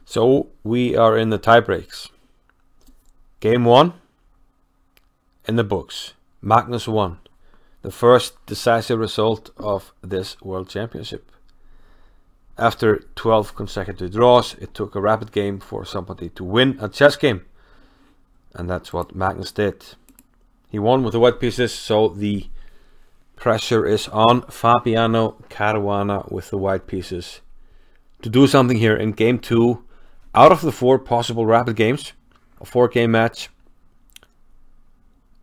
So we are in the tiebreaks. Game 1 in the books. Magnus won. The first decisive result of this World Championship. After 12 consecutive draws, it took a rapid game for somebody to win a chess game. And that's what Magnus did. He won with the white pieces, so the pressure is on Fabiano Caruana with the white pieces to do something here in game 2 out of the 4 possible rapid games. A 4-game match.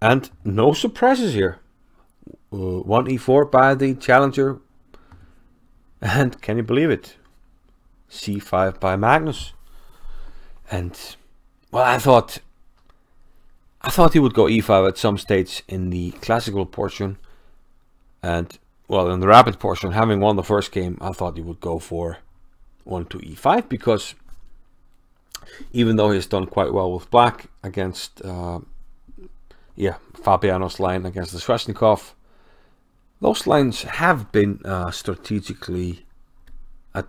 And no surprises here. 1e4 by the challenger. And can you believe it? c5 by Magnus. And well, I thought he would go e5 at some stage in the classical portion. And well, in the rapid portion, having won the first game, I thought he would go for 1 to e5, because even though he's done quite well with black against Fabiano's line against the Sveshnikov, those lines have been strategically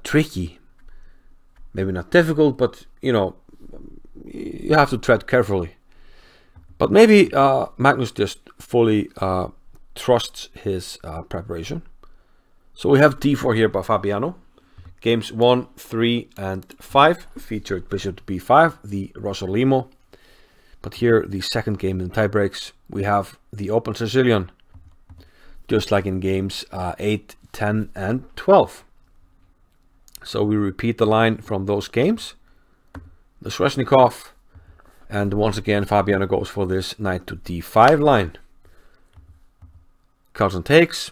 tricky. Maybe not difficult, but you know, you have to tread carefully. But maybe Magnus just fully trusts his preparation. So we have d4 here by Fabiano. Games 1, 3, and 5 featured bishop to b5, the Rosolimo. But here, the second game in tiebreaks, we have the open Sicilian, just like in games 8, 10, and 12. So we repeat the line from those games. The Sveshnikov, and once again Fabiano goes for this knight to d5 line. Carlsen takes.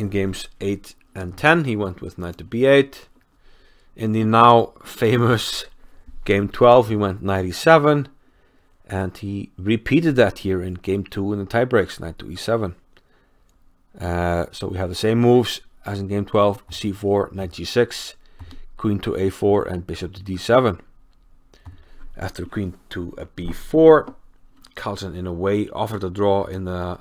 In games 8 and 10 he went with knight to b8. In the now famous game 12 he went knight e7, and he repeated that here in game 2 in the tiebreaks, knight to e7. So we have the same moves as in game 12, c4, knight g6, queen to a4, and bishop to d7. After queen to a b4, Carlsen in a way offered a draw in the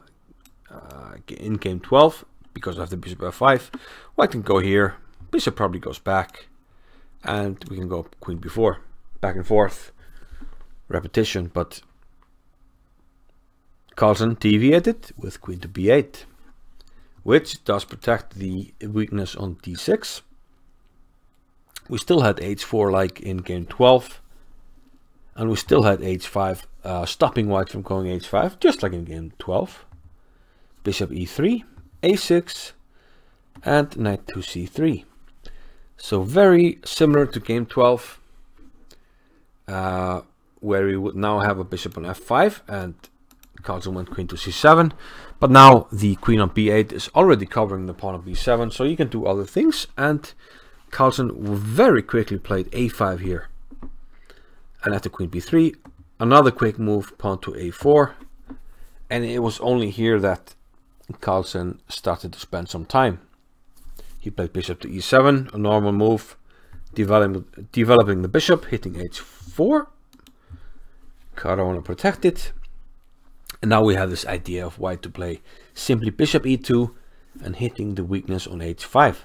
in game 12 because of the bishop f5. White can go here, bishop probably goes back, and we can go queen b4, back and forth, repetition. But Carlsen deviated with queen to b8, which does protect the weakness on d6. We still had h4 like in game 12, and we still had h5 stopping white from going h5, just like in game 12. Bishop e3, a6, and knight to c3. So very similar to game 12, where we would now have a bishop on f5, and Carlsen went queen to c7. But now the queen on b8 is already covering the pawn on b7, so you can do other things. And Carlsen very quickly played a5 here. And after queen b3, another quick move, pawn to a4. And it was only here that Carlsen started to spend some time. He played bishop to e7, a normal move, developing the bishop, hitting h4. Caruana protected. And now we have this idea of white to play simply bishop e2 and hitting the weakness on h5.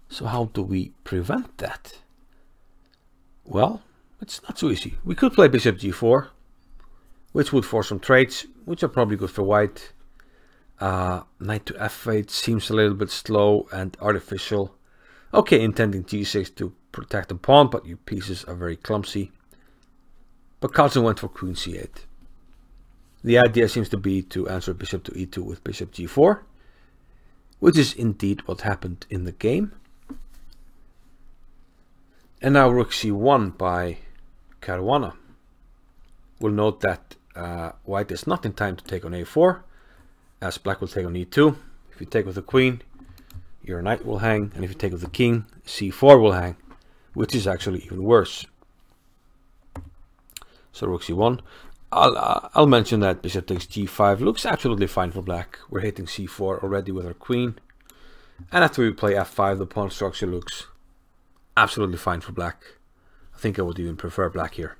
So how do we prevent that? Well, it's not so easy. We could play bishop g4, which would force some trades, which are probably good for white. Knight to f8 seems a little bit slow and artificial. Okay, intending g6 to protect the pawn, but your pieces are very clumsy. But Carlsen went for queen c8. The idea seems to be to answer bishop to e2 with bishop g4, which is indeed what happened in the game. And now rook c1 by Caruana. We'll note that white is not in time to take on a4, as black will take on e2. If you take with the queen, your knight will hang, and if you take with the king, c4 will hang, which is actually even worse. So rook c1. I'll mention that bishop takes g5 looks absolutely fine for black. We're hitting c4 already with our queen. And after we play f5, the pawn structure looks absolutely fine for black. I think I would even prefer black here.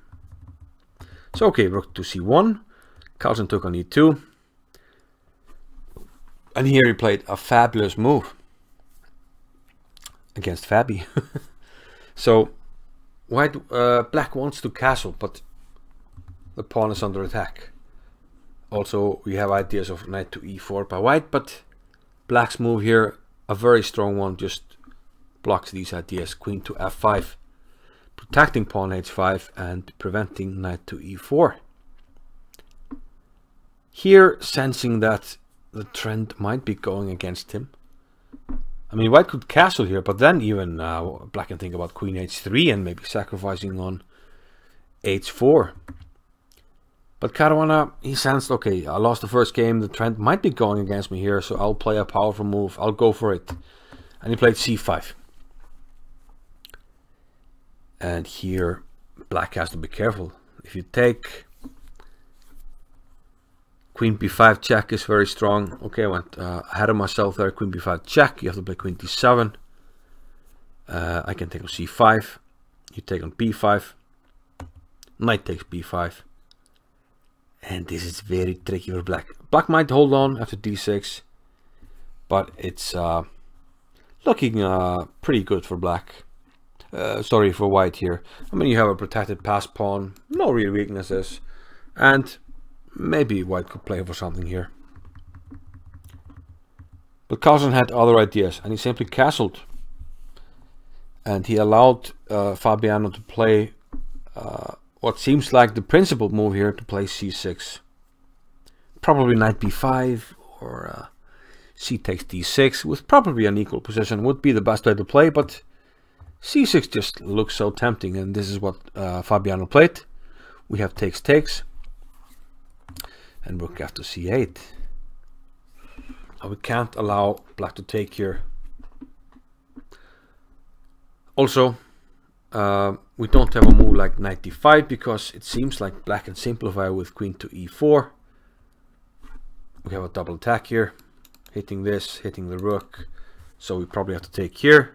So okay, rook to c1. Carlsen took on e2. And here he played a fabulous move against Fabi. So Black wants to castle, but the pawn is under attack. Also, we have ideas of knight to e4 by white, but black's move here, a very strong one, just blocks these ideas. Queen to f5, protecting pawn h5 and preventing knight to e4. Here, sensing that the trend might be going against him. I mean, white could castle here, but then even black can think about queen h3 and maybe sacrificing on h4. But Caruana, he sensed, okay, I lost the first game, the trend might be going against me here, so I'll play a powerful move, I'll go for it. And he played c5. And here, black has to be careful. If you take queen b5 check is very strong. Okay, I went ahead of myself there. Queen b5 check. You have to play queen d7. I can take on c5. You take on b5. Knight takes b5. And this is very tricky for black. Black might hold on after d6, but it's looking pretty good for black. Sorry, for white here. I mean, you have a protected pass pawn, no real weaknesses, and maybe white could play for something here. But Carlsen had other ideas, and he simply castled. And he allowed Fabiano to play what seems like the principal move here, to play c6. Probably knight b5 or c takes d6 with probably an equal position would be the best way to play, but c6 just looks so tempting, and this is what Fabiano played. We have takes takes and rook after c8. We can't allow black to take here. Also, we don't have a move like knight d5 because it seems like black can simplify with queen to e4. We have a double attack here, hitting this, hitting the rook, so we probably have to take here.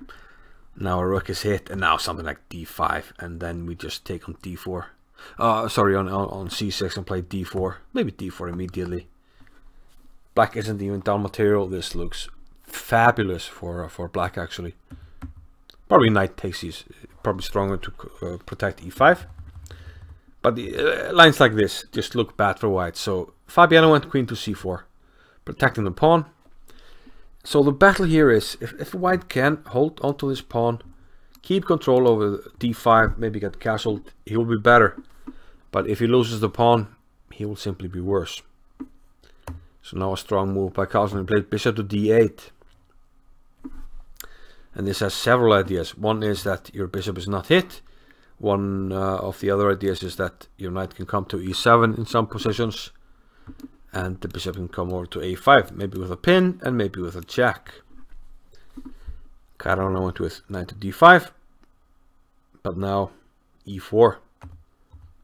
Now a rook is hit, and now something like d5, and then we just take on d4. Sorry, on c6 and play d4, maybe d4 immediately. Black isn't even down material. This looks fabulous for black actually. Probably knight takes is probably stronger to protect e5, but the lines like this just look bad for white. So Fabiano went queen to c4, protecting the pawn. So the battle here is, if white can hold onto this pawn, keep control over d5, maybe get castled, he will be better. But if he loses the pawn, he will simply be worse. So now a strong move by Carlsen. He played bishop to d8. And this has several ideas. One is that your bishop is not hit. One of the other ideas is that your knight can come to e7 in some positions. And the bishop can come over to a5, maybe with a pin and maybe with a check. Caruana went with knight to d5. But now e4.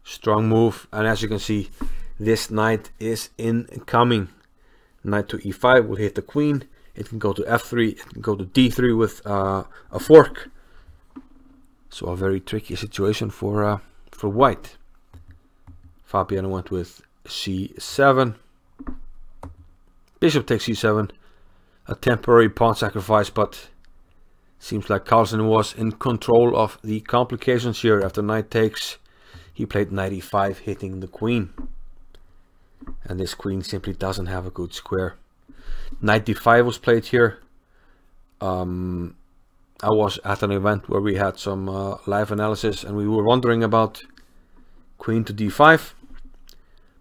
Strong move. And as you can see, this knight is incoming. Knight to e5 will hit the queen. It can go to f3, it can go to d3 with a fork. So a very tricky situation for white. Fabiano went with c7. Bishop takes c7. A temporary pawn sacrifice, but seems like Carlsen was in control of the complications here. After knight takes, he played knight e5, hitting the queen. And this queen simply doesn't have a good square. Knight d5 was played here. I was at an event where we had some live analysis, and we were wondering about queen to d5.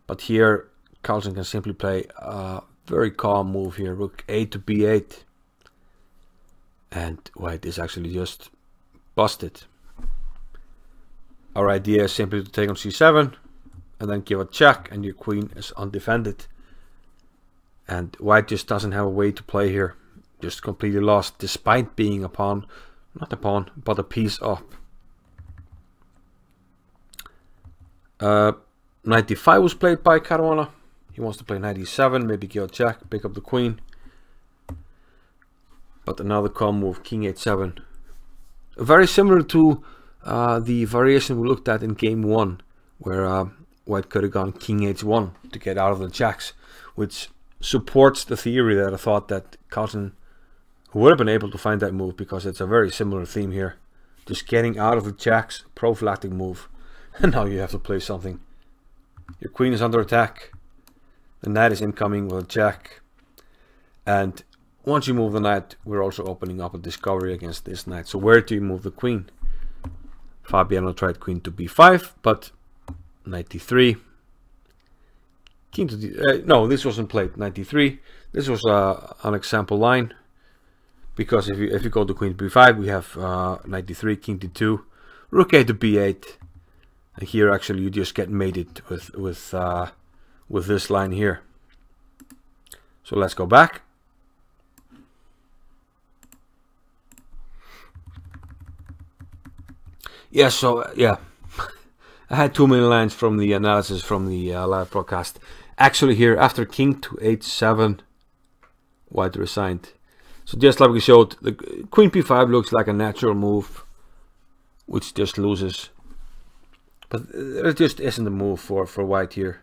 But here Carlsen can simply play a very calm move here, rook a to b8. And white is actually just busted. Our idea is simply to take on c7 and then give a check, and your queen is undefended. And white just doesn't have a way to play here. Just completely lost, despite being a pawn, not a pawn, but a piece up. Knight d5 was played by Caruana. He wants to play knight e7, maybe give a check, pick up the queen. But another calm move, king h7. Very similar to the variation we looked at in game 1, where white could have gone king h1 to get out of the checks, which supports the theory that I thought that Carlsen would have been able to find that move, because it's a very similar theme here. Just getting out of the checks, prophylactic move. And now you have to play something. Your queen is under attack. The knight is incoming with a check. And once you move the knight, we're also opening up a discovery against this knight. So where do you move the queen? Fabiano tried queen to b5, but knight d3. King to d... no, this wasn't played. Knight d3. This was an example line. Because if you go to queen to b5, we have knight d3, king d2, rook a to b8. And here actually you just get mated with this line here. So let's go back. Yeah, so yeah, I had too many lines from the analysis from the live broadcast. Actually here, after king to h7, white resigned. So just like we showed, the queen p5 looks like a natural move, which just loses. But there just isn't a move for white here.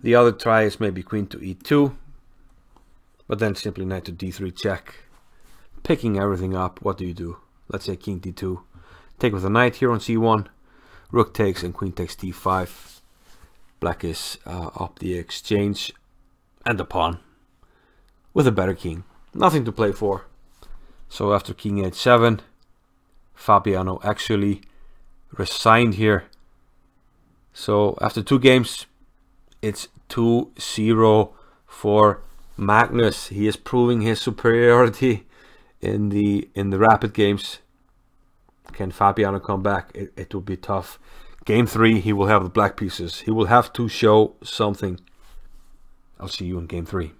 The other try is maybe queen to e2, but then simply knight to d3 check. Picking everything up, what do you do? Let's say king d2. Take with a knight here on c1. Rook takes and queen takes d5. Black is up the exchange and the pawn with a better king. Nothing to play for. So after king h7, Fabiano actually resigned here. So after 2 games, it's 2-0 for Magnus. He is proving his superiority in the rapid games. Can Fabiano come back? It will be tough. Game 3, he will have the black pieces. He will have to show something. I'll see you in game 3.